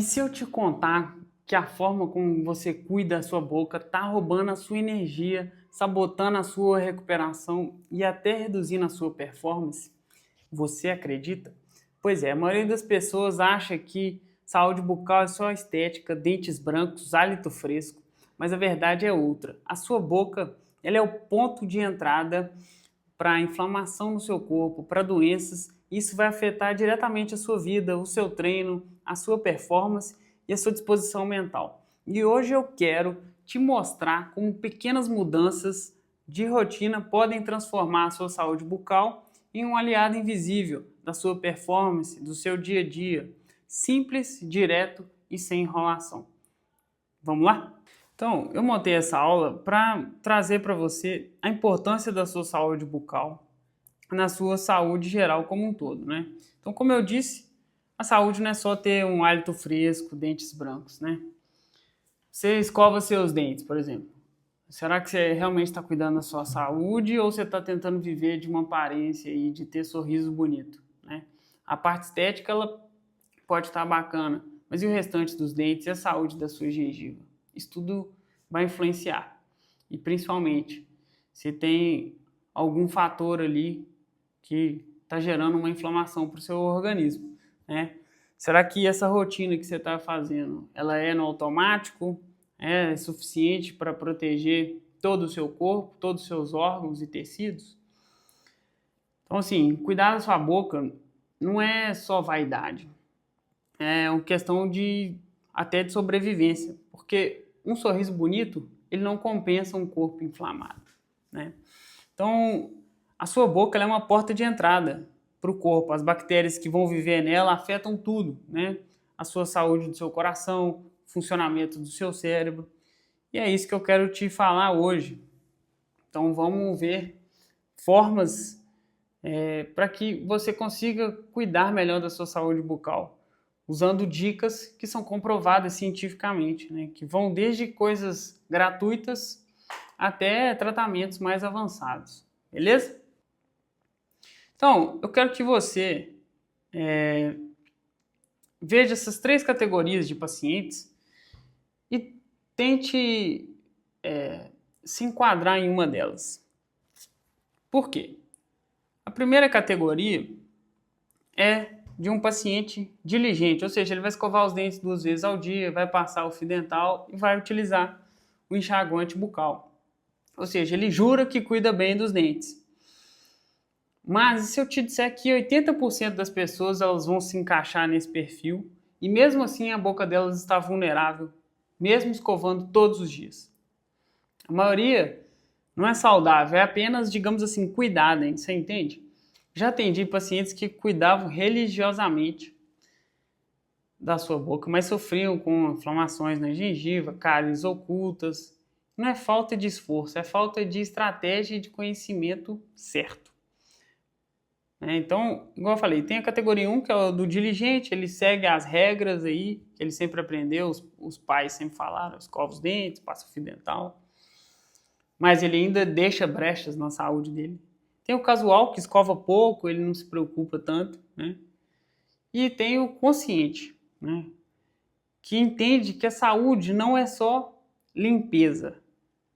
E se eu te contar que a forma como você cuida da sua boca está roubando a sua energia, sabotando a sua recuperação e até reduzindo a sua performance? Você acredita? Pois é, a maioria das pessoas acha que saúde bucal é só estética, dentes brancos, hálito fresco, mas a verdade é outra. A sua boca, ela é o ponto de entrada para inflamação no seu corpo, para doenças. Isso vai afetar diretamente a sua vida, o seu treino, a sua performance e a sua disposição mental. E hoje eu quero te mostrar como pequenas mudanças de rotina podem transformar a sua saúde bucal em um aliado invisível da sua performance, do seu dia a dia. Simples, direto e sem enrolação. Vamos lá? Então, eu montei essa aula para trazer para você a importância da sua saúde bucal na sua saúde geral como um todo, né? Então, como eu disse, a saúde não é só ter um hálito fresco, dentes brancos, né? Você escova seus dentes, por exemplo. Será que você realmente está cuidando da sua saúde ou você está tentando viver de uma aparência e de ter sorriso bonito, né? A parte estética, ela pode estar bacana, mas e o restante dos dentes e a saúde da sua gengiva? Isso tudo vai influenciar. E principalmente, se tem algum fator ali que está gerando uma inflamação para o seu organismo, né? Será que essa rotina que você está fazendo, ela é no automático? É suficiente para proteger todo o seu corpo, todos os seus órgãos e tecidos? Então, assim, cuidar da sua boca não é só vaidade. É uma questão de até de sobrevivência, porque um sorriso bonito, ele não compensa um corpo inflamado, né? Então, a sua boca ela é uma porta de entrada para o corpo. As bactérias que vão viver nela afetam tudo, né? A sua saúde do seu coração, funcionamento do seu cérebro. E é isso que eu quero te falar hoje. Então, vamos ver formas para que você consiga cuidar melhor da sua saúde bucal, usando dicas que são comprovadas cientificamente, né? Que vão desde coisas gratuitas até tratamentos mais avançados, beleza? Então, eu quero que você veja essas três categorias de pacientes e tente se enquadrar em uma delas. Por quê? A primeira categoria é de um paciente diligente, ou seja, ele vai escovar os dentes 2 vezes ao dia, vai passar o fio dental e vai utilizar o enxaguante bucal. Ou seja, ele jura que cuida bem dos dentes. Mas se eu te disser que 80% das pessoas elas vão se encaixar nesse perfil e mesmo assim a boca delas está vulnerável, mesmo escovando todos os dias. A maioria não é saudável, é apenas, digamos assim, cuidada, hein? Você entende? Já atendi pacientes que cuidavam religiosamente da sua boca, mas sofriam com inflamações na gengiva, cáries ocultas. Não é falta de esforço, é falta de estratégia e de conhecimento certo. Então, igual eu falei, tem a categoria 1, que é o do diligente, ele segue as regras aí, que ele sempre aprendeu, os pais sempre falaram, escova os dentes, passa o fio dental, mas ele ainda deixa brechas na saúde dele. Tem o casual, que escova pouco, ele não se preocupa tanto, né? E tem o consciente, né? Que entende que a saúde não é só limpeza,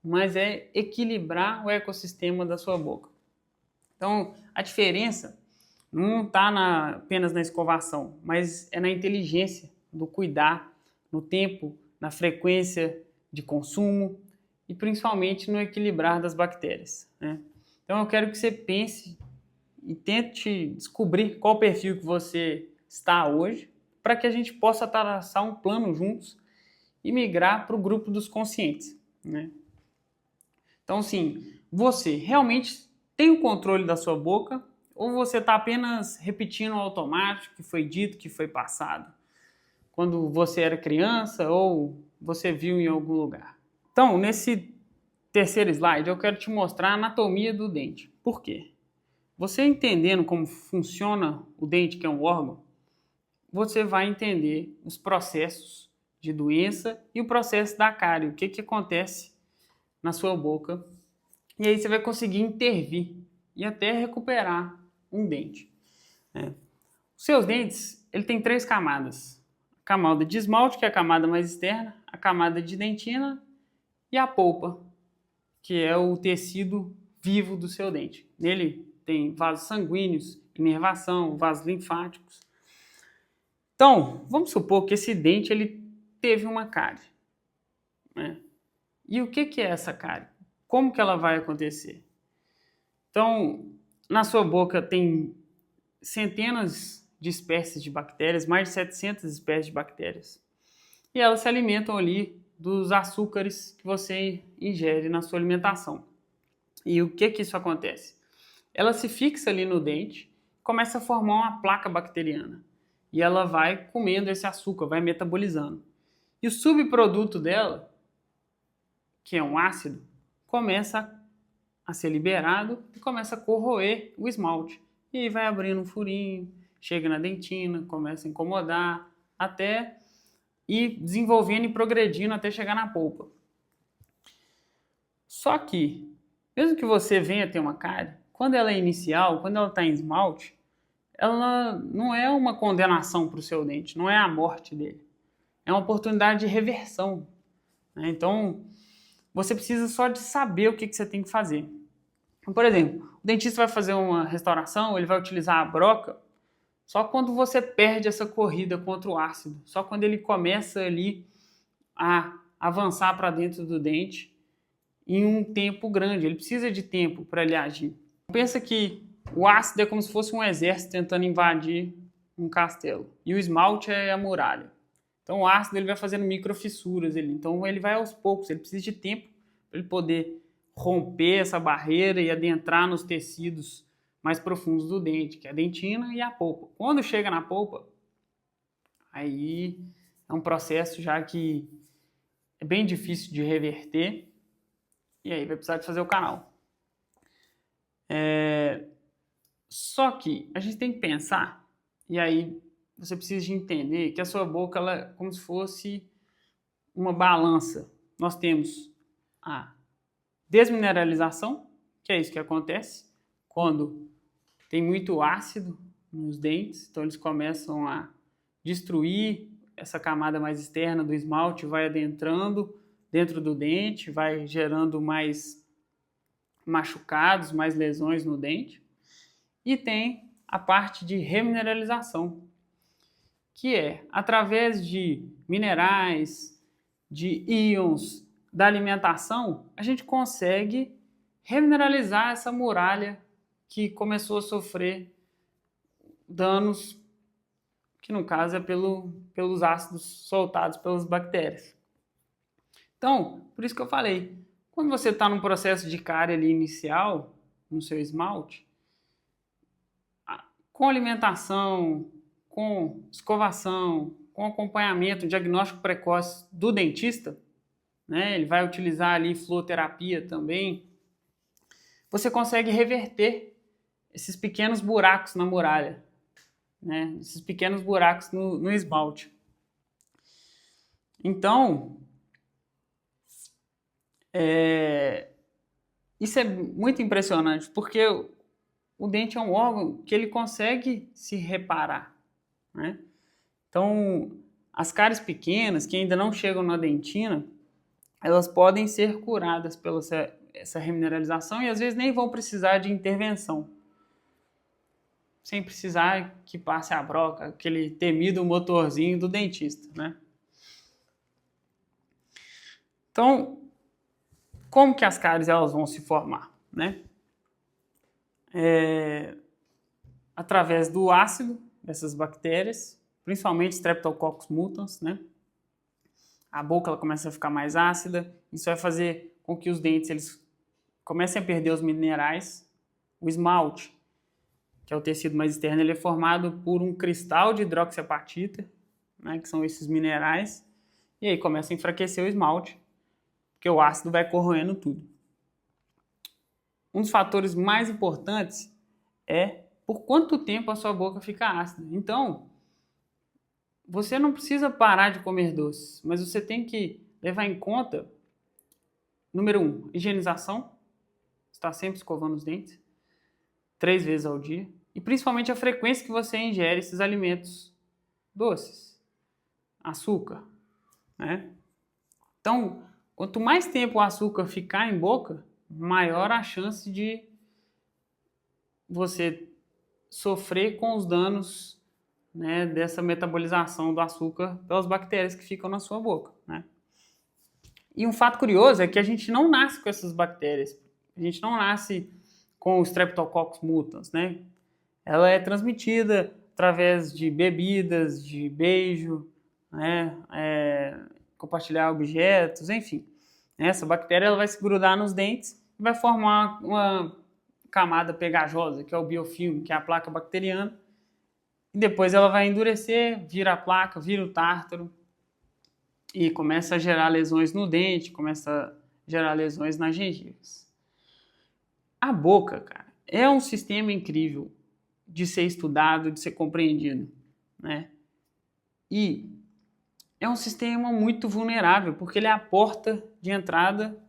mas é equilibrar o ecossistema da sua boca. Então, a diferença não está apenas na escovação, mas é na inteligência do cuidar, no tempo, na frequência de consumo e principalmente no equilibrar das bactérias, né? Então eu quero que você pense e tente descobrir qual perfil que você está hoje, para que a gente possa traçar um plano juntos e migrar para o grupo dos conscientes, né? Então, assim, você realmente tem o controle da sua boca ou você está apenas repetindo o automático que foi dito, que foi passado, quando você era criança ou você viu em algum lugar? Então, nesse terceiro slide, eu quero te mostrar a anatomia do dente. Por quê? Você entendendo como funciona o dente, que é um órgão, você vai entender os processos de doença e o processo da cárie, o que acontece na sua boca. E aí você vai conseguir intervir e até recuperar um dente, né? Os seus dentes, ele tem 3 camadas. camada de esmalte, que é a camada mais externa, a camada de dentina e a polpa, que é o tecido vivo do seu dente. Nele tem vasos sanguíneos, inervação, vasos linfáticos. Então, vamos supor que esse dente ele teve uma cárie, né? E o que é essa cárie? Como que ela vai acontecer? Então, na sua boca tem centenas de espécies de bactérias, mais de 700 espécies de bactérias. E elas se alimentam ali dos açúcares que você ingere na sua alimentação. E o que isso acontece? Ela se fixa ali no dente, começa a formar uma placa bacteriana. E ela vai comendo esse açúcar, vai metabolizando. E o subproduto dela, que é um ácido, começa a ser liberado e começa a corroer o esmalte. E aí vai abrindo um furinho, chega na dentina, começa a incomodar, até ir desenvolvendo e progredindo até chegar na polpa. Só que, mesmo que você venha ter uma cárie, quando ela é inicial, quando ela está em esmalte, ela não é uma condenação para o seu dente, não é a morte dele. É uma oportunidade de reversão, né? Então, você precisa só de saber o que você tem que fazer. Por exemplo, o dentista vai fazer uma restauração, ele vai utilizar a broca só quando você perde essa corrida contra o ácido, só quando ele começa ali a avançar para dentro do dente em um tempo grande. Ele precisa de tempo para ele agir. Pensa que o ácido é como se fosse um exército tentando invadir um castelo e o esmalte é a muralha. Então o ácido ele vai fazendo microfissuras ali. Então ele vai aos poucos, ele precisa de tempo para ele poder romper essa barreira e adentrar nos tecidos mais profundos do dente, que é a dentina e a polpa. Quando chega na polpa, aí é um processo já que é bem difícil de reverter e aí vai precisar de fazer o canal. Só que a gente tem que pensar, e aí você precisa de entender que a sua boca ela é como se fosse uma balança. Nós temos a desmineralização, que é isso que acontece quando tem muito ácido nos dentes, então eles começam a destruir essa camada mais externa do esmalte, vai adentrando dentro do dente, vai gerando mais machucados, mais lesões no dente. E tem a parte de remineralização, que é através de minerais, de íons, da alimentação, a gente consegue remineralizar essa muralha que começou a sofrer danos, que no caso é pelos ácidos soltados pelas bactérias. Então, por isso que eu falei, quando você está num processo de cárie ali inicial, no seu esmalte, com alimentação, com escovação, com acompanhamento, diagnóstico precoce do dentista, né, ele vai utilizar ali fluoterapia também, você consegue reverter esses pequenos buracos na muralha, né, esses pequenos buracos no esmalte. Então, isso é muito impressionante, porque o dente é um órgão que ele consegue se reparar, né? Então, as cáries pequenas, que ainda não chegam na dentina, elas podem ser curadas pela essa remineralização e às vezes nem vão precisar de intervenção. Sem precisar que passe a broca, aquele temido motorzinho do dentista, né? Então, como que as cáries elas vão se formar, né? Através do ácido dessas bactérias, principalmente Streptococcus mutans, né? A boca ela começa a ficar mais ácida, isso vai fazer com que os dentes eles comecem a perder os minerais. O esmalte, que é o tecido mais externo, ele é formado por um cristal de hidroxiapatita, né, que são esses minerais, e aí começa a enfraquecer o esmalte, porque o ácido vai corroendo tudo. Um dos fatores mais importantes é por quanto tempo a sua boca fica ácida. Então, você não precisa parar de comer doces, mas você tem que levar em conta, número 1, higienização, estar sempre escovando os dentes, 3 vezes ao dia, e principalmente a frequência que você ingere esses alimentos doces. Açúcar, né? Então, quanto mais tempo o açúcar ficar em boca, maior a chance de você sofrer com os danos, né, dessa metabolização do açúcar pelas bactérias que ficam na sua boca, né? E um fato curioso é que a gente não nasce com essas bactérias. A gente não nasce com o Streptococcus mutans, né? Ela é transmitida através de bebidas, de beijo, né? Compartilhar objetos, enfim. Essa bactéria ela vai se grudar nos dentes e vai formar uma camada pegajosa, que é o biofilme, que é a placa bacteriana. E depois ela vai endurecer, vira a placa, vira o tártaro e começa a gerar lesões no dente, começa a gerar lesões nas gengivas. A boca, cara, é um sistema incrível de ser estudado, de ser compreendido, né? E é um sistema muito vulnerável, porque ele é a porta de entrada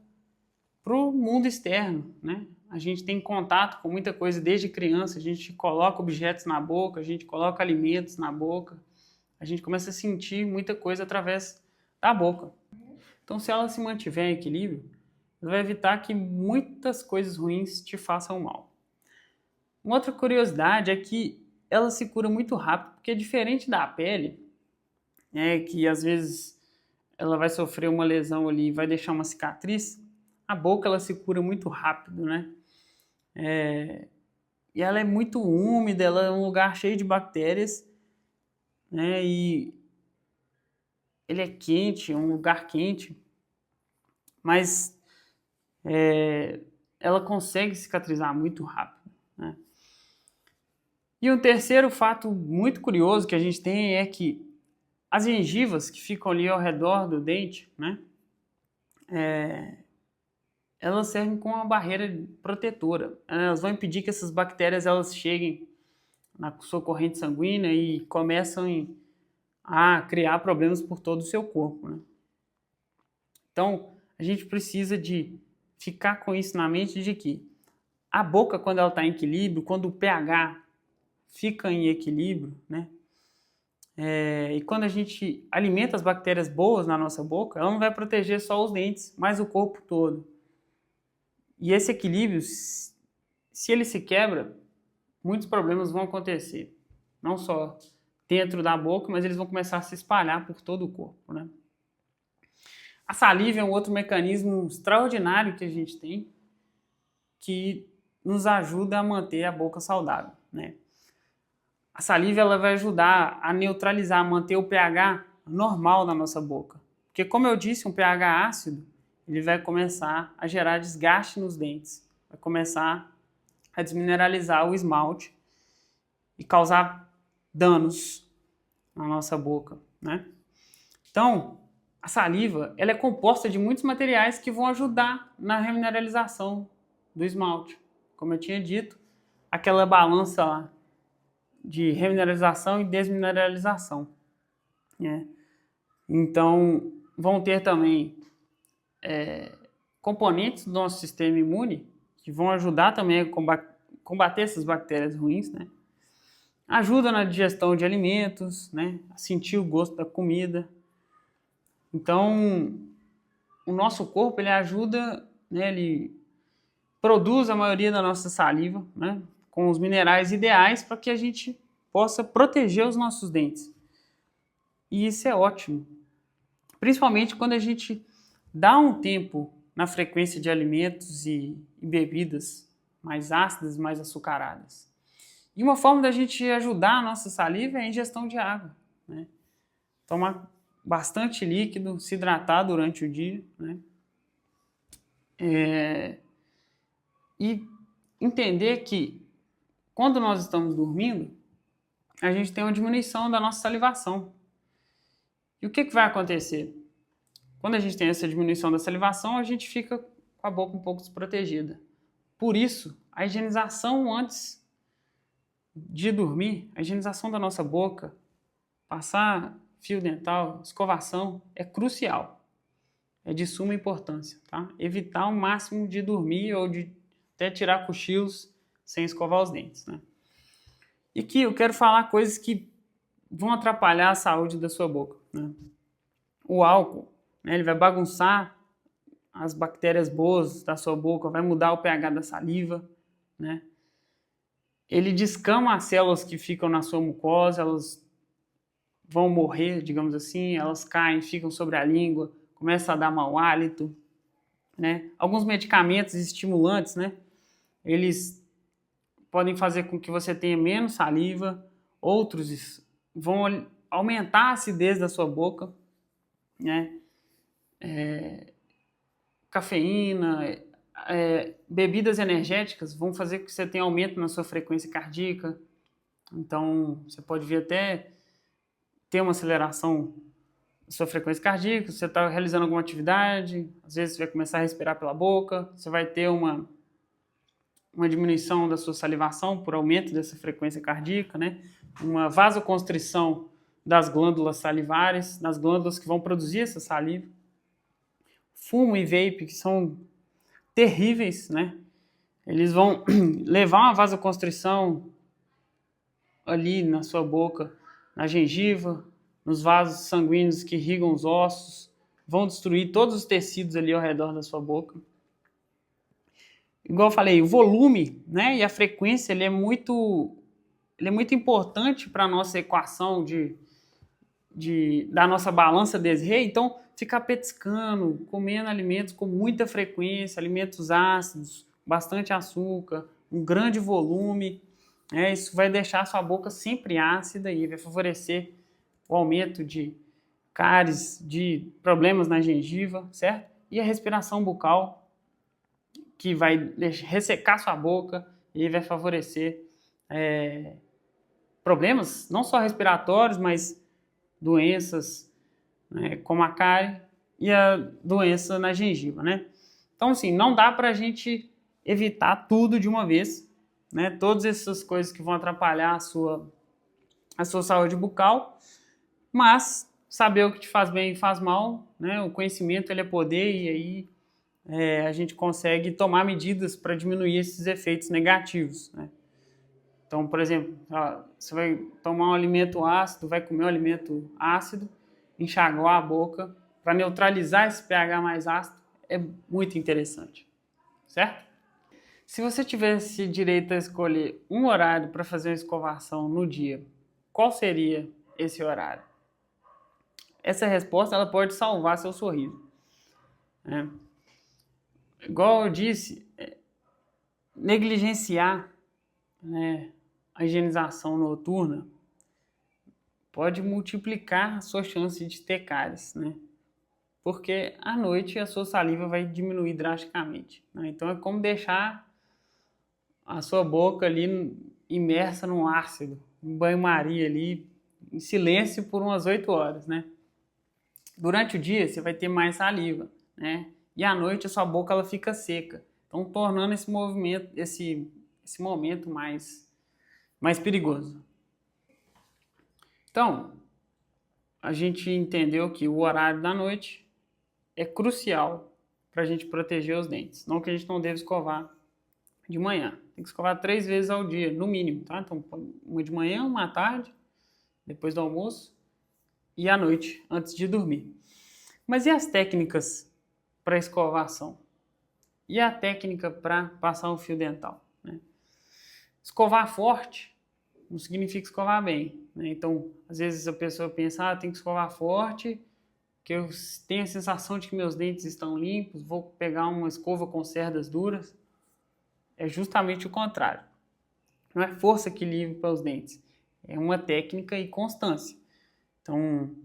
para o mundo externo, né? A gente tem contato com muita coisa desde criança, a gente coloca objetos na boca, a gente coloca alimentos na boca, a gente começa a sentir muita coisa através da boca. Então, se ela se mantiver em equilíbrio, ela vai evitar que muitas coisas ruins te façam mal. Uma outra curiosidade é que ela se cura muito rápido, porque é diferente da pele, né, que às vezes ela vai sofrer uma lesão ali e vai deixar uma cicatriz. A boca ela se cura muito rápido, né? E ela é muito úmida, ela é um lugar cheio de bactérias, né? E ele é quente, é um lugar quente, mas ela consegue cicatrizar muito rápido, né? E um terceiro fato muito curioso que a gente tem é que as gengivas que ficam ali ao redor do dente, né? Elas servem como uma barreira protetora. Elas vão impedir que essas bactérias elas cheguem na sua corrente sanguínea e começam a criar problemas por todo o seu corpo, né? Então, a gente precisa de ficar com isso na mente de que a boca, quando ela está em equilíbrio, quando o pH fica em equilíbrio, né? E quando a gente alimenta as bactérias boas na nossa boca, ela não vai proteger só os dentes, mas o corpo todo. E esse equilíbrio, se ele se quebra, muitos problemas vão acontecer. Não só dentro da boca, mas eles vão começar a se espalhar por todo o corpo, né? A saliva é um outro mecanismo extraordinário que a gente tem que nos ajuda a manter a boca saudável, né? A saliva ela vai ajudar a neutralizar, a manter o pH normal na nossa boca. Porque, como eu disse, um pH ácido ele vai começar a gerar desgaste nos dentes, vai começar a desmineralizar o esmalte e causar danos na nossa boca, né? Então, a saliva ela é composta de muitos materiais que vão ajudar na remineralização do esmalte. Como eu tinha dito, aquela balança lá de remineralização e desmineralização, né? Então, vão ter também componentes do nosso sistema imune que vão ajudar também a combater essas bactérias ruins, né? Ajuda na digestão de alimentos, né? A sentir o gosto da comida. Então, o nosso corpo ele ajuda, né? Ele produz a maioria da nossa saliva, né? Com os minerais ideais para que a gente possa proteger os nossos dentes. E isso é ótimo, principalmente quando a gente dá um tempo na frequência de alimentos e bebidas mais ácidas, mais açucaradas. E uma forma da gente ajudar a nossa saliva é a ingestão de água, né? Tomar bastante líquido, se hidratar durante o dia, né? E entender que quando nós estamos dormindo, a gente tem uma diminuição da nossa salivação. E o que vai acontecer? Quando a gente tem essa diminuição da salivação, a gente fica com a boca um pouco desprotegida. Por isso, a higienização antes de dormir, a higienização da nossa boca, passar fio dental, escovação, é crucial. É de suma importância, tá? Evitar o máximo de dormir ou de até tirar cochilos sem escovar os dentes, né? E aqui eu quero falar coisas que vão atrapalhar a saúde da sua boca, né? O álcool, né, ele vai bagunçar as bactérias boas da sua boca, vai mudar o pH da saliva, né? Ele descama as células que ficam na sua mucosa, elas vão morrer, digamos assim, elas caem, ficam sobre a língua, começa a dar mau hálito, né? Alguns medicamentos estimulantes, né, eles podem fazer com que você tenha menos saliva, outros vão aumentar a acidez da sua boca, né? Cafeína, bebidas energéticas vão fazer com que você tenha aumento na sua frequência cardíaca. Então, você pode vir até ter uma aceleração da sua frequência cardíaca, você está realizando alguma atividade, às vezes você vai começar a respirar pela boca, você vai ter uma diminuição da sua salivação por aumento dessa frequência cardíaca, né? Uma vasoconstrição das glândulas salivares, das glândulas que vão produzir essa saliva. Fumo e vape, que são terríveis, né? Eles vão levar uma vasoconstrição ali na sua boca, na gengiva, nos vasos sanguíneos que irrigam os ossos, vão destruir todos os tecidos ali ao redor da sua boca. Igual eu falei, o volume, né, e a frequência, ele é muito importante para a nossa equação da nossa balança Desrey. Então, ficar petiscando, comendo alimentos com muita frequência, alimentos ácidos, bastante açúcar, um grande volume, isso vai deixar a sua boca sempre ácida e vai favorecer o aumento de cáries, de problemas na gengiva, certo? E a respiração bucal, que vai ressecar sua boca e vai favorecer problemas, não só respiratórios, mas doenças, né, como a cárie e a doença na gengiva, né? Então, assim, não dá para a gente evitar tudo de uma vez, né? Todas essas coisas que vão atrapalhar a sua saúde bucal, mas saber o que te faz bem e faz mal, né? O conhecimento, ele é poder, e aí a gente consegue tomar medidas para diminuir esses efeitos negativos, né? Então, por exemplo, você vai tomar um alimento ácido, vai comer um alimento ácido, enxaguar a boca para neutralizar esse pH mais ácido, é muito interessante, certo? Se você tivesse direito a escolher um horário para fazer uma escovação no dia, qual seria esse horário? Essa resposta, ela pode salvar seu sorriso, né? Igual eu disse, negligenciar, né, a higienização noturna pode multiplicar a sua chance de ter cáries, né? Porque à noite a sua saliva vai diminuir drasticamente, né? Então é como deixar a sua boca ali imersa num ácido, em banho-maria ali, em silêncio por umas 8 horas, né? Durante o dia você vai ter mais saliva, né? E à noite a sua boca ela fica seca, então tornando esse movimento, esse momento mais perigoso. Então, a gente entendeu que o horário da noite é crucial para a gente proteger os dentes. Não que a gente não deve escovar de manhã. Tem que escovar 3 vezes ao dia, no mínimo, tá? Então, uma de manhã, uma à tarde, depois do almoço, e à noite, antes de dormir. Mas e as técnicas para escovação? E a técnica para passar um fio dental, né? Escovar forte não significa escovar bem, né? Então, às vezes a pessoa pensa, tem que escovar forte, que eu tenho a sensação de que meus dentes estão limpos, vou pegar uma escova com cerdas duras. É justamente o contrário. Não é força que limpa os dentes, é uma técnica e constância. Então,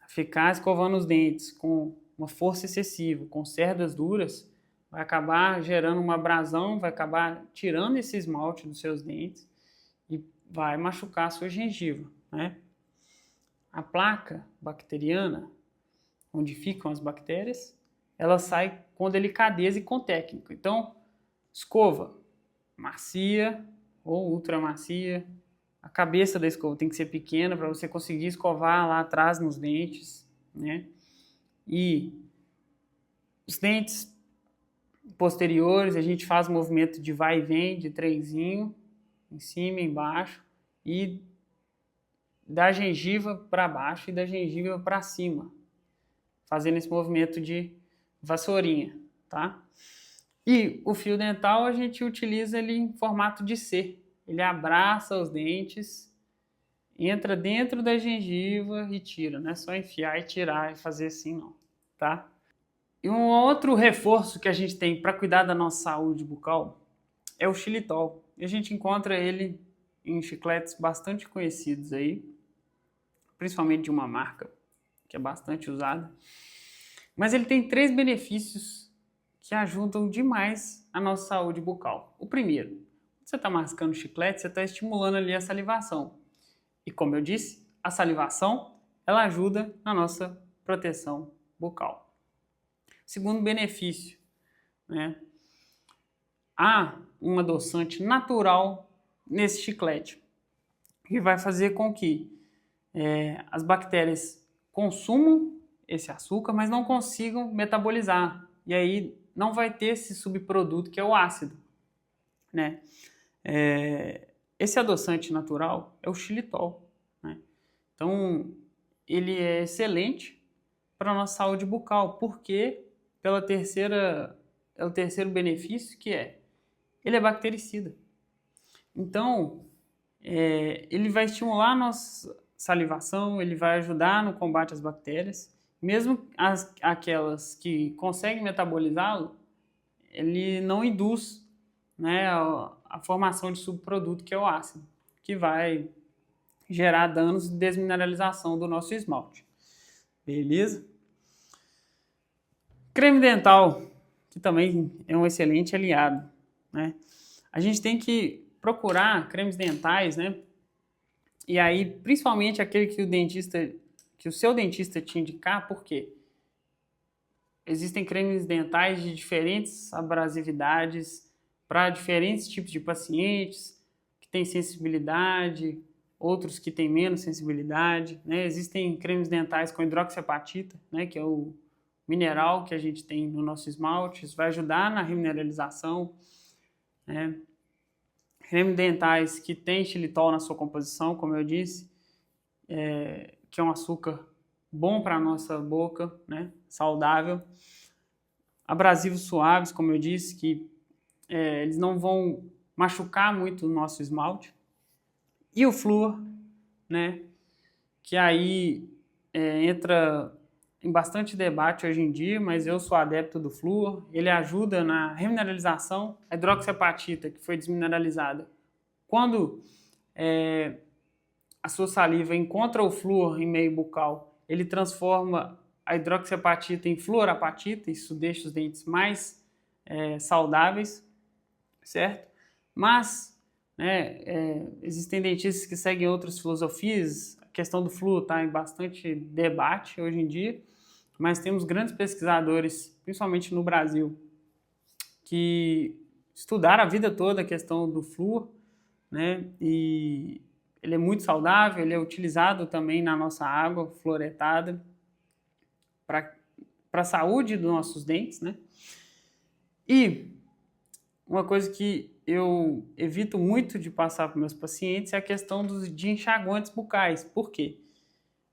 ficar escovando os dentes com uma força excessiva, com cerdas duras, vai acabar gerando uma abrasão, vai acabar tirando esse esmalte dos seus dentes e vai machucar a sua gengiva, né? A placa bacteriana, onde ficam as bactérias, ela sai com delicadeza e com técnica. Então, escova macia ou ultra macia. A cabeça da escova tem que ser pequena para você conseguir escovar lá atrás nos dentes, né? E os dentes posteriores, a gente faz movimento de vai e vem, de trenzinho, em cima e embaixo, e da gengiva para baixo e da gengiva para cima, fazendo esse movimento de vassourinha, tá? E o fio dental a gente utiliza ele em formato de C. Ele abraça os dentes, entra dentro da gengiva e tira. Não é só enfiar e tirar e fazer assim não, tá? E um outro reforço que a gente tem para cuidar da nossa saúde bucal é o xilitol. E a gente encontra ele em chicletes bastante conhecidos aí, principalmente de uma marca que é bastante usada. Mas ele tem 3 benefícios que ajudam demais a nossa saúde bucal. O primeiro, quando você está mascando chiclete, você está estimulando ali a salivação. E como eu disse, a salivação ela ajuda na nossa proteção bucal. Segundo benefício, né? Há um adoçante natural nesse chiclete que vai fazer com que as bactérias consumam esse açúcar, mas não consigam metabolizar. E aí não vai ter esse subproduto que é o ácido, né? Esse adoçante natural é o xilitol, né? Então, ele é excelente para a nossa saúde bucal, porque pelo terceiro benefício, que ele é bactericida. Então, ele vai estimular a nossa salivação, ele vai ajudar no combate às bactérias, mesmo aquelas que conseguem metabolizá-lo, ele não induz, né, a formação de subproduto que é o ácido, que vai gerar danos e desmineralização do nosso esmalte. Beleza? Creme dental, que também é um excelente aliado, né? A gente tem que procurar cremes dentais, né? E aí, principalmente aquele que o seu dentista te indicar, por quê? Existem cremes dentais de diferentes abrasividades para diferentes tipos de pacientes, que têm sensibilidade, outros que têm menos sensibilidade, né? Existem cremes dentais com hidroxiapatita, né? Que é o mineral que a gente tem no nosso esmalte, isso vai ajudar na remineralização, né? Creme dentais que tem xilitol na sua composição, como eu disse, que é um açúcar bom para a nossa boca, né? Saudável. Abrasivos suaves, como eu disse, que eles não vão machucar muito o nosso esmalte. E o flúor, né? Que aí entra em bastante debate hoje em dia, mas eu sou adepto do flúor. Ele ajuda na remineralização. A hidroxiapatita, que foi desmineralizada, quando a sua saliva encontra o flúor em meio bucal, ele transforma a hidroxiapatita em fluorapatita, isso deixa os dentes mais saudáveis, certo? Mas, né, existem dentistas que seguem outras filosofias. A questão do flúor está em bastante debate hoje em dia, mas temos grandes pesquisadores, principalmente no Brasil, que estudaram a vida toda a questão do flúor, né? E ele é muito saudável, ele é utilizado também na nossa água fluoretada para a saúde dos nossos dentes, né? E uma coisa que eu evito muito de passar para meus pacientes é a questão de enxaguantes bucais. Por quê?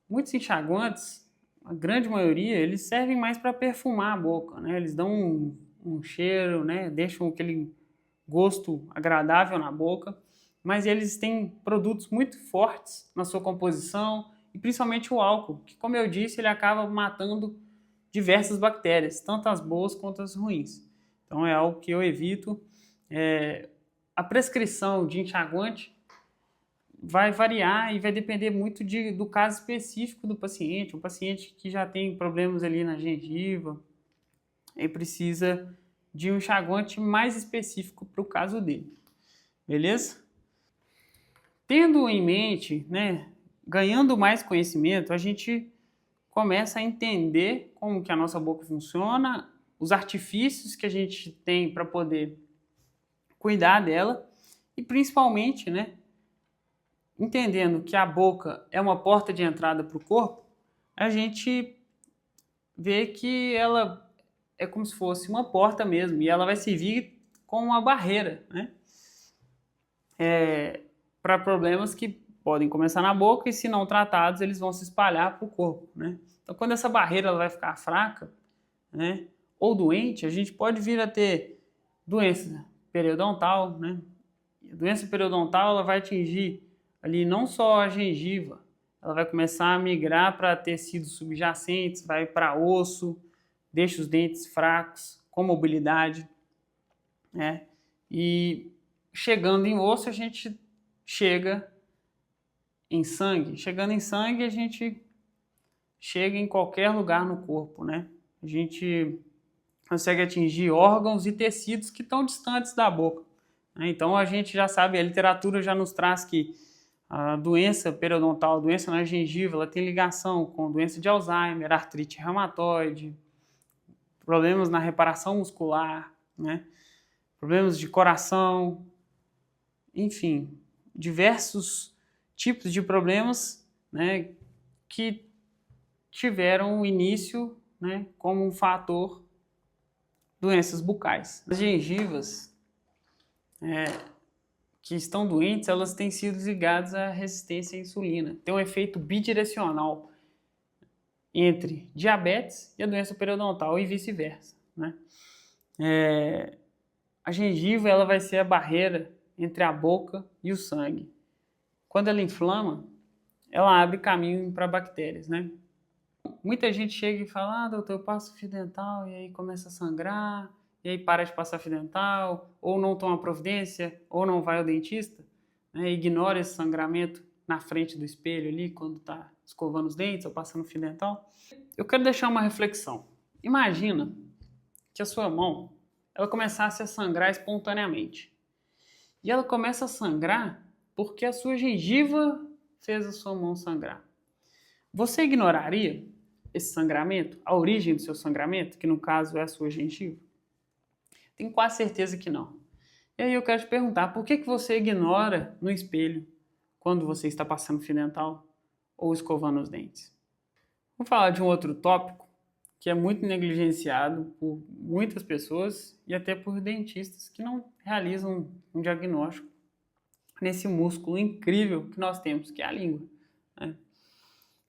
Muitos enxaguantes, a grande maioria, eles servem mais para perfumar a boca, né? Eles dão um cheiro, né? Deixam aquele gosto agradável na boca, mas eles têm produtos muito fortes na sua composição e principalmente o álcool, que, como eu disse, ele acaba matando diversas bactérias, tanto as boas quanto as ruins. Então é algo que eu evito. A prescrição de enxaguante vai variar e vai depender muito do caso específico do paciente. Um paciente que já tem problemas ali na gengiva, ele precisa de um enxaguante mais específico para o caso dele. Beleza? Tendo em mente, né, ganhando mais conhecimento, a gente começa a entender como que a nossa boca funciona, os artifícios que a gente tem para poder cuidar dela e principalmente, né, entendendo que a boca é uma porta de entrada para o corpo, a gente vê que ela é como se fosse uma porta mesmo e ela vai servir como uma barreira, né, para problemas que podem começar na boca e, se não tratados, eles vão se espalhar para o corpo, né? Então, quando essa barreira ela vai ficar fraca, né, ou doente, a gente pode vir a ter doença periodontal, né? A doença periodontal ela vai atingir ali não só a gengiva, ela vai começar a migrar para tecidos subjacentes, vai para osso, deixa os dentes fracos, com mobilidade, né? E chegando em osso, a gente chega em sangue. Chegando em sangue, a gente chega em qualquer lugar no corpo, né? A gente consegue atingir órgãos e tecidos que estão distantes da boca. Então a gente já sabe, a literatura já nos traz que a doença periodontal, a doença na gengiva, ela tem ligação com doença de Alzheimer, artrite reumatoide, problemas na reparação muscular, né? Problemas de coração, enfim, diversos tipos de problemas, né, que tiveram início, né, como um fator doenças bucais. As gengivas que estão doentes, elas têm sido ligadas à resistência à insulina. Tem um efeito bidirecional entre diabetes e a doença periodontal e vice-versa, né? A gengiva ela vai ser a barreira entre a boca e o sangue. Quando ela inflama, ela abre caminho para bactérias, né? Muita gente chega e fala, doutor, eu passo fio dental e aí começa a sangrar, e aí para de passar fio dental, ou não toma providência, ou não vai ao dentista, né? Ignora esse sangramento na frente do espelho ali, quando está escovando os dentes ou passando fio dental. Eu quero deixar uma reflexão. Imagina que a sua mão ela começasse a sangrar espontaneamente. E ela começa a sangrar porque a sua gengiva fez a sua mão sangrar. Você ignoraria esse sangramento, a origem do seu sangramento, que no caso é a sua gengiva? Tenho quase certeza que não. E aí eu quero te perguntar, por que você ignora no espelho quando você está passando fio dental ou escovando os dentes? Vou falar de um outro tópico que é muito negligenciado por muitas pessoas e até por dentistas que não realizam um diagnóstico nesse músculo incrível que nós temos, que é a língua, né?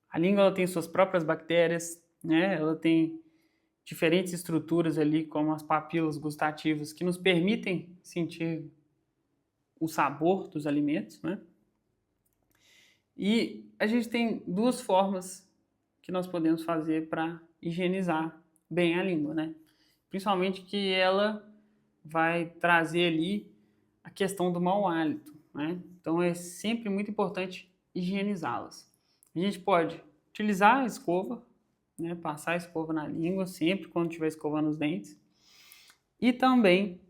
A língua ela tem suas próprias bactérias, né? Ela tem diferentes estruturas ali, como as papilas gustativas, que nos permitem sentir o sabor dos alimentos, né? E a gente tem duas formas que nós podemos fazer para higienizar bem a língua, né? Principalmente que ela vai trazer ali a questão do mau hálito, né? Então é sempre muito importante higienizá-las. A gente pode utilizar a escova, né? Passar a escova na língua sempre quando estiver escovando os dentes. E também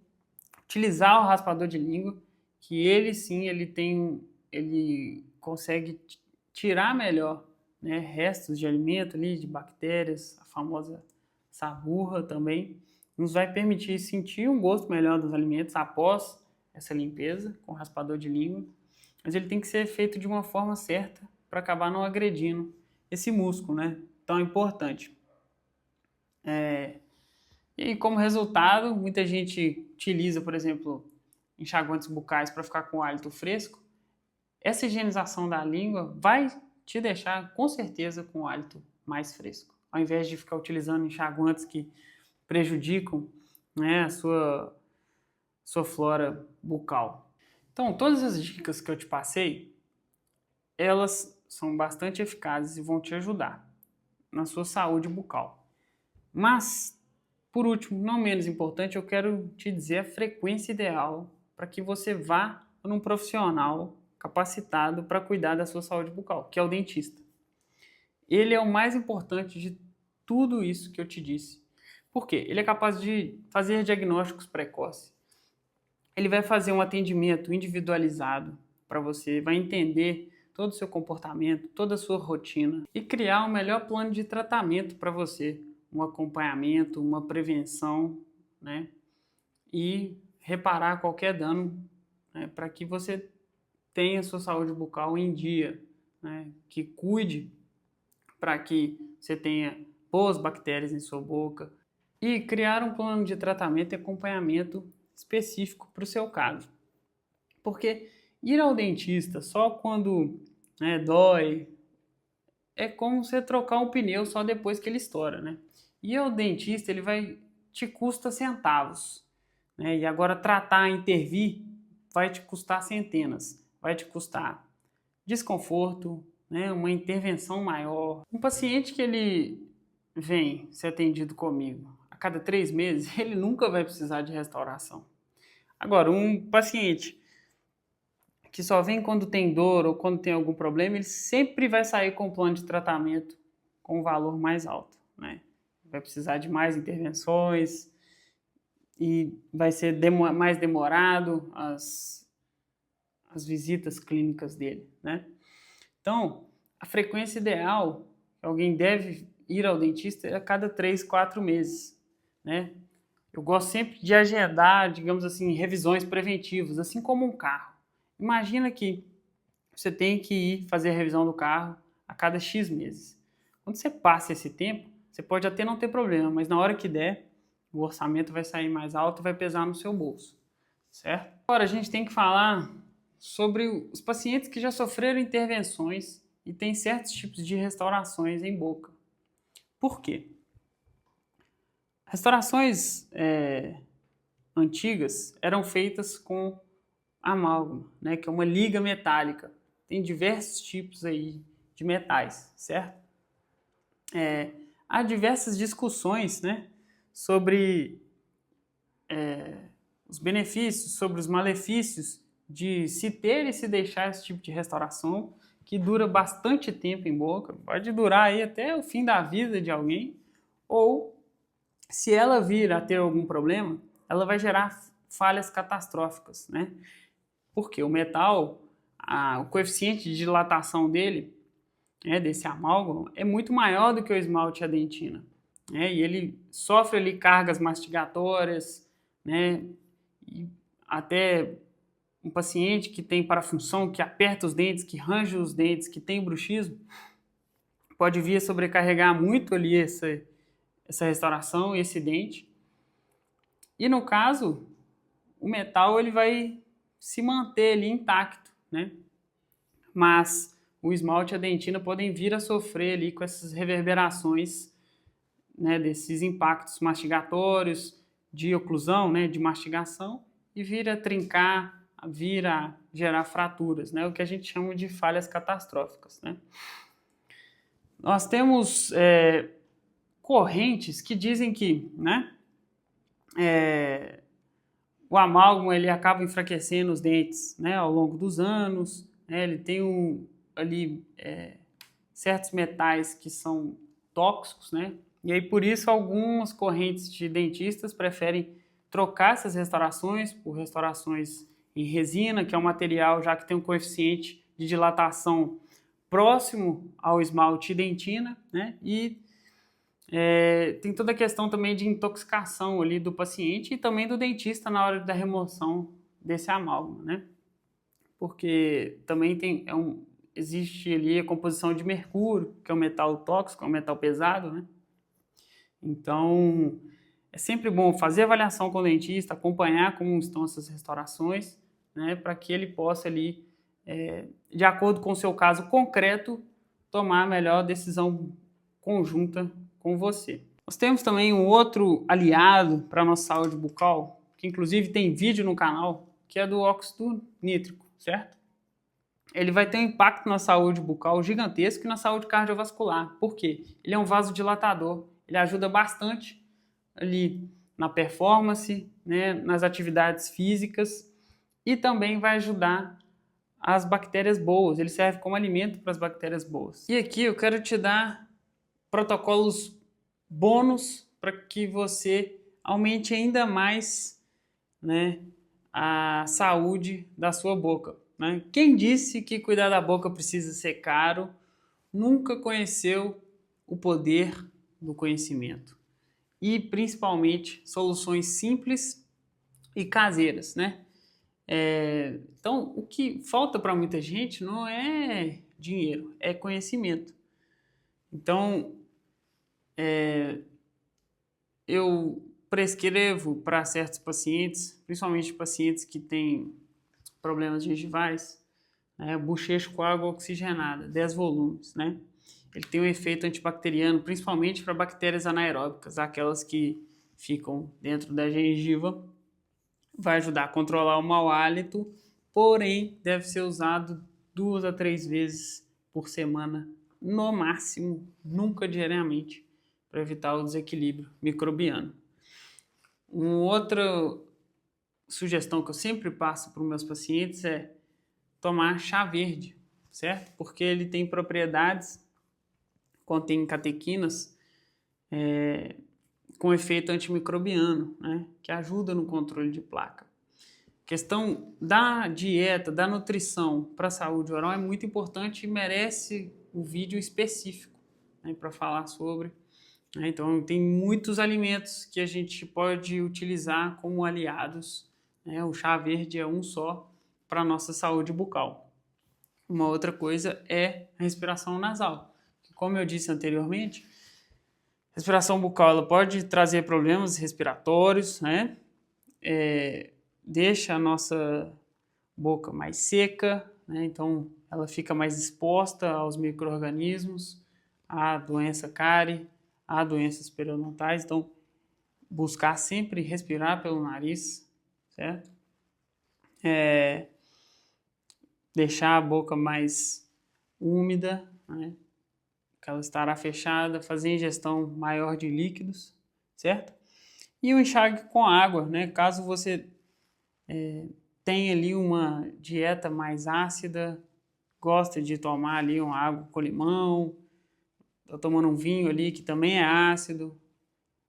utilizar o raspador de língua, que ele sim, ele consegue tirar melhor, né, restos de alimento ali, de bactérias, a famosa saburra também, nos vai permitir sentir um gosto melhor dos alimentos após essa limpeza com o raspador de língua, mas ele tem que ser feito de uma forma certa para acabar não agredindo esse músculo, né, tão importante. E como resultado, muita gente utiliza, por exemplo, enxaguantes bucais para ficar com o hálito fresco. Essa higienização da língua vai te deixar, com certeza, com o hálito mais fresco, ao invés de ficar utilizando enxaguantes que prejudicam, né, a sua flora bucal. Então, todas as dicas que eu te passei, elas são bastante eficazes e vão te ajudar na sua saúde bucal. Mas, por último, não menos importante, eu quero te dizer a frequência ideal para que você vá num profissional capacitado para cuidar da sua saúde bucal, que é o dentista. Ele é o mais importante de tudo isso que eu te disse. Por quê? Ele é capaz de fazer diagnósticos precoces. Ele vai fazer um atendimento individualizado para você, vai entender todo o seu comportamento, toda a sua rotina e criar o melhor plano de tratamento para você, um acompanhamento, uma prevenção, né? E reparar qualquer dano, né? Para que você tenha sua saúde bucal em dia, né? Que cuide para que você tenha boas bactérias em sua boca e criar um plano de tratamento e acompanhamento específico para o seu caso. Porque ir ao dentista só quando né? Dói. É como você trocar um pneu só depois que ele estoura, né? E o dentista, ele vai te custa centavos, né? E agora tratar, intervir, vai te custar centenas. Vai te custar desconforto, né? Uma intervenção maior. Um paciente que ele vem ser atendido comigo a cada 3 meses, ele nunca vai precisar de restauração. Agora, um paciente que só vem quando tem dor ou quando tem algum problema, ele sempre vai sair com um plano de tratamento com um valor mais alto, né? Vai precisar de mais intervenções e vai ser mais demorado as visitas clínicas dele, né? Então, a frequência ideal que alguém deve ir ao dentista é a cada 3, 4 meses, né? Eu gosto sempre de agendar, digamos assim, revisões preventivas, assim como um carro. Imagina que você tem que ir fazer a revisão do carro a cada X meses. Quando você passa esse tempo, você pode até não ter problema, mas na hora que der, o orçamento vai sair mais alto e vai pesar no seu bolso, certo? Agora a gente tem que falar sobre os pacientes que já sofreram intervenções e tem certos tipos de restaurações em boca. Por quê? Restaurações antigas eram feitas com amálgama, né, que é uma liga metálica. Tem diversos tipos aí de metais, certo? Há diversas discussões, né, sobre os benefícios, sobre os malefícios de se ter e se deixar esse tipo de restauração, que dura bastante tempo em boca, pode durar aí até o fim da vida de alguém, ou se ela vir a ter algum problema, ela vai gerar falhas catastróficas, né? Porque o metal, o coeficiente de dilatação dele, né, desse amálgama, é muito maior do que o esmalte e a dentina, né? E ele sofre ali cargas mastigatórias, né? E até um paciente que tem parafunção, que aperta os dentes, que range os dentes, que tem bruxismo, pode vir a sobrecarregar muito ali essa restauração e esse dente. E no caso, o metal ele vai se manter ali intacto, né? Mas o esmalte e a dentina podem vir a sofrer ali com essas reverberações, né, desses impactos mastigatórios, de oclusão, né, de mastigação, e vir a trincar, vir a gerar fraturas, né, o que a gente chama de falhas catastróficas, né. Nós temos correntes que dizem que, né, o amálgama ele acaba enfraquecendo os dentes, né, ao longo dos anos, né, ele tem ali certos metais que são tóxicos, né, e aí por isso algumas correntes de dentistas preferem trocar essas restaurações por restaurações em resina, que é um material já que tem um coeficiente de dilatação próximo ao esmalte e dentina, né, e tem toda a questão também de intoxicação ali do paciente e também do dentista na hora da remoção desse amálgama, né? Porque também existe ali a composição de mercúrio, que é um metal tóxico, é um metal pesado, né? Então, é sempre bom fazer avaliação com o dentista, acompanhar como estão essas restaurações, né? Para que ele possa ali, de acordo com o seu caso concreto, tomar a melhor decisão conjunta com você. Nós temos também um outro aliado para a nossa saúde bucal, que inclusive tem vídeo no canal, que é do óxido nítrico, certo? Ele vai ter um impacto na saúde bucal gigantesco e na saúde cardiovascular. Por quê? Ele é um vasodilatador, ele ajuda bastante ali na performance, né, nas atividades físicas e também vai ajudar as bactérias boas, ele serve como alimento para as bactérias boas. E aqui eu quero te dar protocolos bônus para que você aumente ainda mais, né, a saúde da sua boca, né? Quem disse que cuidar da boca precisa ser caro, nunca conheceu o poder do conhecimento. E principalmente soluções simples e caseiras, né? Então, o que falta para muita gente não é dinheiro, é conhecimento. Então, eu prescrevo para certos pacientes, principalmente pacientes que têm problemas gengivais, né? Bochecho com água oxigenada, 10 volumes, né? Ele tem um efeito antibacteriano, principalmente para bactérias anaeróbicas, aquelas que ficam dentro da gengiva. Vai ajudar a controlar o mau hálito, porém deve ser usado 2 a 3 vezes por semana, no máximo, nunca diariamente, para evitar o desequilíbrio microbiano. Uma outra sugestão que eu sempre passo para os meus pacientes é tomar chá verde, certo? Porque ele tem propriedades, contém catequinas, com efeito antimicrobiano, né? Que ajuda no controle de placa. A questão da dieta, da nutrição para a saúde oral é muito importante e merece um vídeo específico, né, para falar sobre. Então, tem muitos alimentos que a gente pode utilizar como aliados, né? O chá verde é um só para a nossa saúde bucal. Uma outra coisa é a respiração nasal. Como eu disse anteriormente, a respiração bucal ela pode trazer problemas respiratórios, né? Deixa a nossa boca mais seca, né? Então ela fica mais exposta aos micro-organismos, à doença cárie, a doenças periodontais. Então, buscar sempre respirar pelo nariz, certo? Deixar a boca mais úmida, né? Que ela estará fechada, fazer ingestão maior de líquidos, certo? E o enxágue com água, né? Caso você tenha ali uma dieta mais ácida, gosta de tomar ali uma água com limão, tá tomando um vinho ali que também é ácido,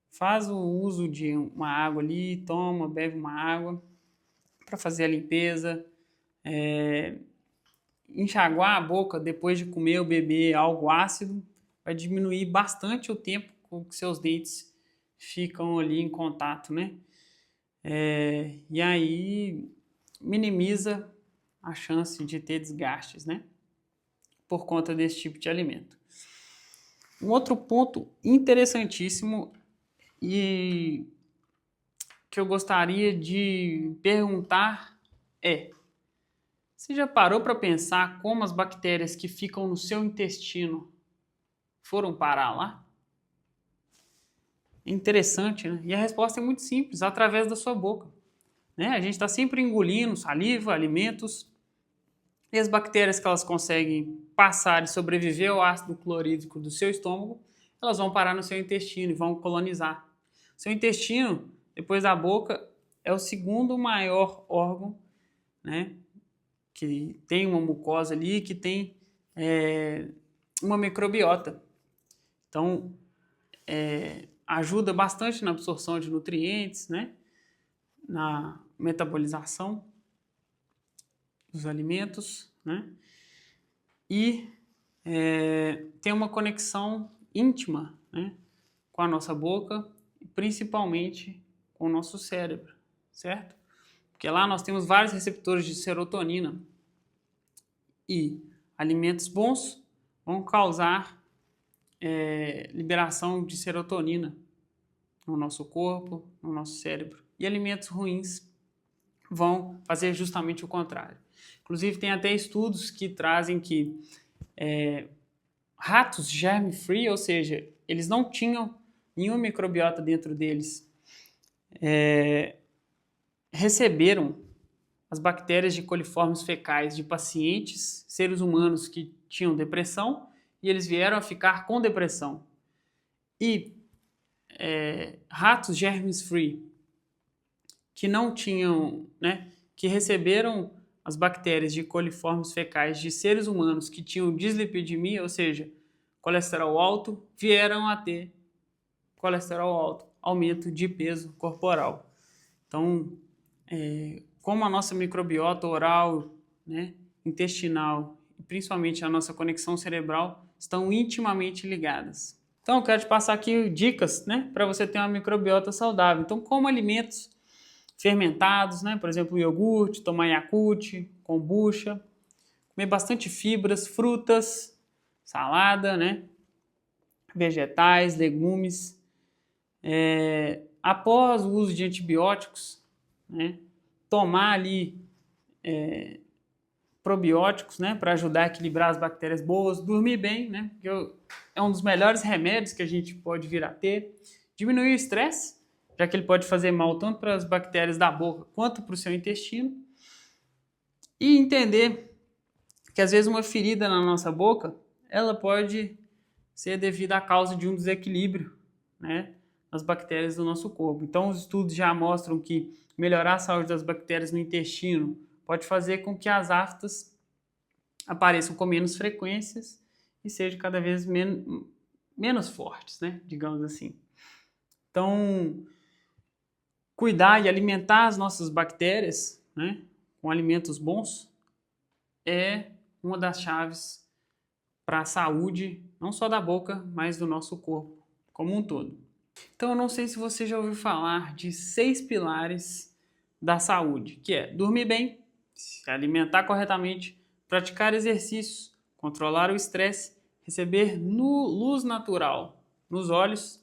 faz o uso de uma água ali, toma, bebe uma água para fazer a limpeza. Enxaguar a boca depois de comer ou beber algo ácido vai diminuir bastante o tempo com que seus dentes ficam ali em contato, né? E aí minimiza a chance de ter desgastes, né? Por conta desse tipo de alimento. Um outro ponto interessantíssimo e que eu gostaria de perguntar é: você já parou para pensar como as bactérias que ficam no seu intestino foram parar lá? É interessante, né? E a resposta é muito simples, através da sua boca, né? A gente está sempre engolindo saliva, alimentos, e as bactérias que elas conseguem passar e sobreviver ao ácido clorídrico do seu estômago, elas vão parar no seu intestino e vão colonizar. Seu intestino, depois da boca, é o segundo maior órgão, né? Que tem uma mucosa ali, que tem uma microbiota. Então, ajuda bastante na absorção de nutrientes, né? Na metabolização dos alimentos, né? E tem uma conexão íntima, né, com a nossa boca, principalmente com o nosso cérebro, certo? Porque lá nós temos vários receptores de serotonina e alimentos bons vão causar liberação de serotonina no nosso corpo, no nosso cérebro, e alimentos ruins vão fazer justamente o contrário. Inclusive, tem até estudos que trazem que ratos germ-free, ou seja, eles não tinham nenhuma microbiota dentro deles, receberam as bactérias de coliformes fecais de pacientes, seres humanos que tinham depressão, e eles vieram a ficar com depressão. E ratos germs-free que não tinham, né, que receberam as bactérias de coliformes fecais de seres humanos que tinham dislipidemia, ou seja, colesterol alto, vieram a ter colesterol alto, aumento de peso corporal. Então, como a nossa microbiota oral, né, intestinal e principalmente a nossa conexão cerebral estão intimamente ligadas. Então, eu quero te passar aqui dicas, né, para você ter uma microbiota saudável. Então, como alimentos fermentados, né? Por exemplo, iogurte, tomar Yakult, kombucha, comer bastante fibras, frutas, salada, né? Vegetais, legumes. Após o uso de antibióticos, né? Tomar ali probióticos, né, para ajudar a equilibrar as bactérias boas, dormir bem, né, que é um dos melhores remédios que a gente pode vir a ter, diminuir o estresse, já que ele pode fazer mal tanto para as bactérias da boca quanto para o seu intestino, e entender que às vezes uma ferida na nossa boca, ela pode ser devido à causa de um desequilíbrio, né, nas bactérias do nosso corpo. Então os estudos já mostram que melhorar a saúde das bactérias no intestino pode fazer com que as aftas apareçam com menos frequências e sejam cada vez menos fortes, né, digamos assim. Então, cuidar e alimentar as nossas bactérias, né, com alimentos bons é uma das chaves para a saúde, não só da boca, mas do nosso corpo como um todo. Então, eu não sei se você já ouviu falar de 6 pilares da saúde, que é dormir bem, se alimentar corretamente, praticar exercícios, controlar o estresse, receber luz natural nos olhos,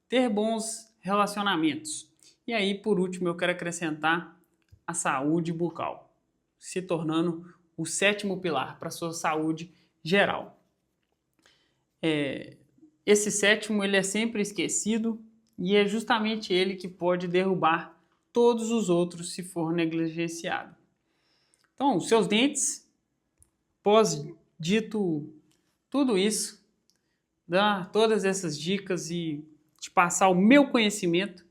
ter bons relacionamentos. E aí, por último, eu quero acrescentar a saúde bucal, se tornando o 7º pilar para a sua saúde geral. Esse 7º ele é sempre esquecido e é justamente ele que pode derrubar todos os outros se for negligenciado. Então, os seus dentes, pós dito tudo isso, dar todas essas dicas e te passar o meu conhecimento,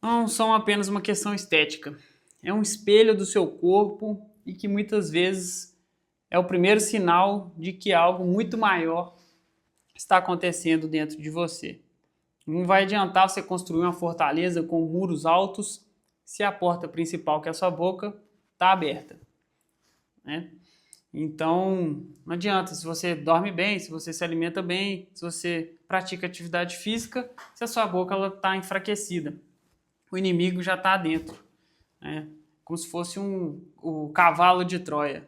não são apenas uma questão estética. É um espelho do seu corpo e que muitas vezes é o primeiro sinal de que algo muito maior está acontecendo dentro de você. Não vai adiantar você construir uma fortaleza com muros altos se a porta principal, que é a sua boca, está aberta, né? Então, não adianta, se você dorme bem, se você se alimenta bem, se você pratica atividade física, se a sua boca está enfraquecida. O inimigo já está dentro, né? Como se fosse o cavalo de Troia.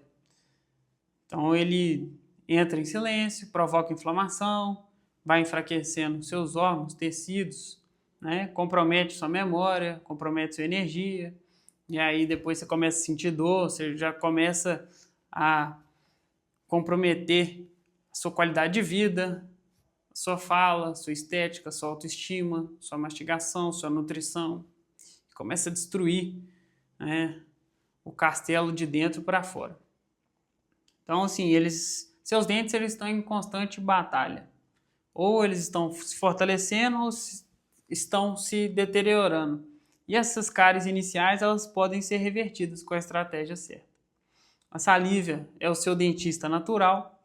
Então, ele entra em silêncio, provoca inflamação, vai enfraquecendo seus órgãos, tecidos, né? Compromete sua memória, compromete sua energia, e aí depois você começa a sentir dor, você já começa a comprometer a sua qualidade de vida, a sua fala, a sua estética, a sua autoestima, sua mastigação, sua nutrição. Começa a destruir, né, o castelo de dentro para fora. Então, assim, seus dentes eles estão em constante batalha. Ou eles estão se fortalecendo ou estão se deteriorando. E essas cáries iniciais elas podem ser revertidas com a estratégia certa. A salívia é o seu dentista natural.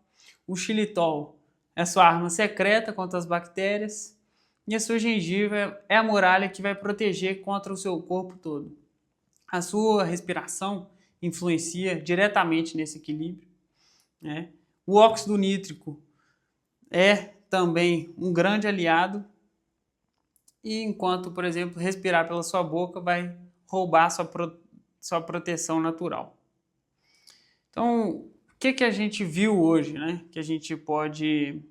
O xilitol é a sua arma secreta contra as bactérias. E a sua gengiva é a muralha que vai proteger contra o seu corpo todo. A sua respiração influencia diretamente nesse equilíbrio, né? O óxido nítrico é também um grande aliado. E enquanto, por exemplo, respirar pela sua boca vai roubar sua proteção natural. Então, o que a gente viu hoje, né? Que a gente pode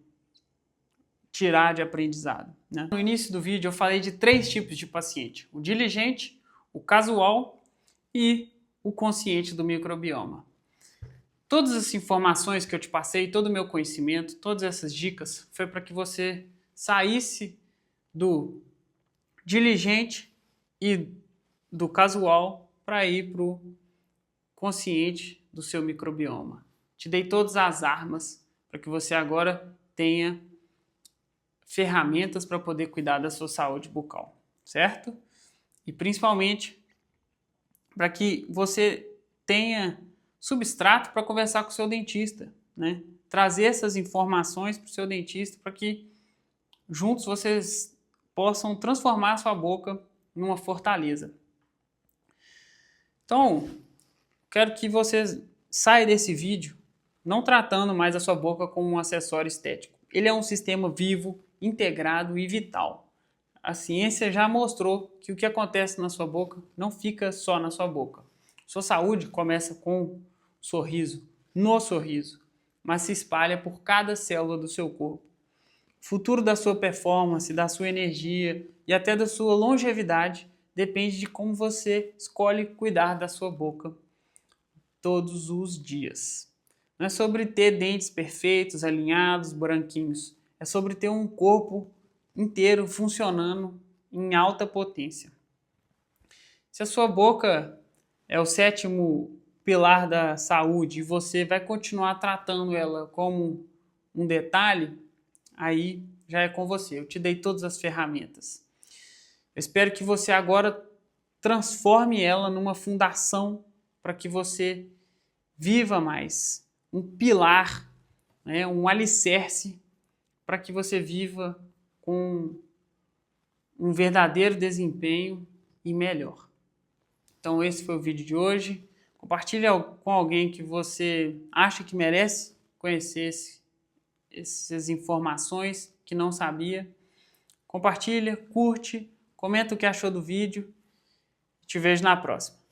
tirar de aprendizado, né? No início do vídeo eu falei de 3 tipos de paciente: o diligente, o casual e o consciente do microbioma. Todas as informações que eu te passei, todo o meu conhecimento, todas essas dicas foi para que você saísse do diligente e do casual para ir para o consciente do seu microbioma. Te dei todas as armas para que você agora tenha ferramentas para poder cuidar da sua saúde bucal, certo? E principalmente para que você tenha substrato para conversar com o seu dentista, né? Trazer essas informações para o seu dentista para que juntos vocês possam transformar a sua boca numa fortaleza. Então, quero que você saia desse vídeo não tratando mais a sua boca como um acessório estético. Ele é um sistema vivo, integrado e vital. A ciência já mostrou que o que acontece na sua boca não fica só na sua boca. Sua saúde começa com um sorriso, no sorriso, mas se espalha por cada célula do seu corpo. O futuro da sua performance, da sua energia e até da sua longevidade depende de como você escolhe cuidar da sua boca todos os dias. Não é sobre ter dentes perfeitos, alinhados, branquinhos. É sobre ter um corpo inteiro funcionando em alta potência. Se a sua boca é o 7º pilar da saúde e você vai continuar tratando ela como um detalhe, aí já é com você. Eu te dei todas as ferramentas. Eu espero que você agora transforme ela numa fundação para que você viva mais. Um pilar, né, um alicerce para que você viva com um verdadeiro desempenho e melhor. Então esse foi o vídeo de hoje. Compartilhe com alguém que você acha que merece conhecer essas informações que não sabia. Compartilha, curte, comenta o que achou do vídeo. Te vejo na próxima.